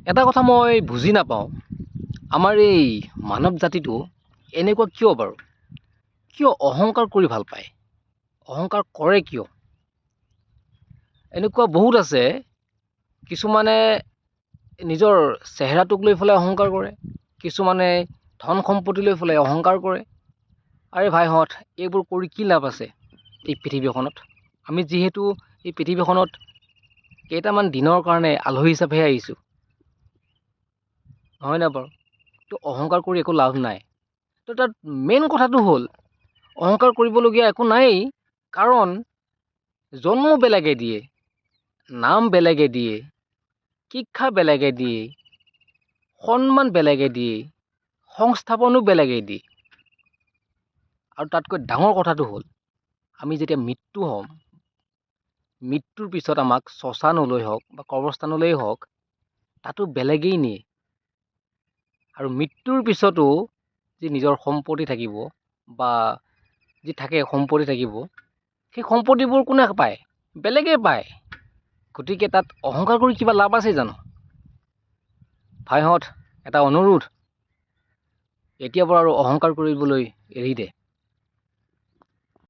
এটা কথা মই বুজি নাপাওঁ, আমাৰ এই মানৱ জাতিটো এনেকুৱা কিয় বাৰু? কিয় অহংকাৰ কৰি ভাল পায়? অহংকাৰ কৰে কিয়? এনেকুৱা বহুত আছে, কিছুমানে নিজৰ চেহেৰাটোক লৈ পেলাই অহংকাৰ কৰে, কিছুমানে ধন সম্পত্তি লৈ পেলাই অহংকাৰ কৰে। আৰে ভাইহঁত, এইবোৰ কৰি কি লাভ আছে এই পৃথিৱীখনত? আমি যিহেতু এই পৃথিৱীখনত কেইটামান দিনৰ কাৰণে আলহী হিচাপেহে আহিছোঁ, নহয় নে বাৰু? তো অহংকাৰ কৰি একো লাভ নাই। তো তাত মেইন কথাটো হ'ল, অহংকাৰ কৰিবলগীয়া একো নাই, কাৰণ জন্ম বেলেগে দিয়ে, নাম বেলেগে দিয়ে, শিক্ষা বেলেগে দিয়ে, সন্মান বেলেগে দিয়ে, সংস্থাপনো বেলেগে দিয়ে। আৰু তাতকৈ ডাঙৰ কথাটো হ'ল, আমি যেতিয়া মৃত্যু হ'ম, মৃত্যুৰ পিছত আমাক শ্মশানলৈ হওক বা কবৰস্থানলৈ হওক, তাতো বেলেগেই নিয়ে। আৰু মৃত্যুৰ পিছতো যি নিজৰ সম্পত্তি থাকিব বা যি থাকে সম্পত্তি থাকিব, সেই সম্পত্তিবোৰ কোনে পায়? বেলেগেই পায়। গতিকে তাত অহংকাৰ কৰি কিবা লাভ আছে জানো? ভাইহঁত, এটা অনুৰোধ, এতিয়াৰ পৰা আৰু অহংকাৰ কৰিবলৈ এৰি দে।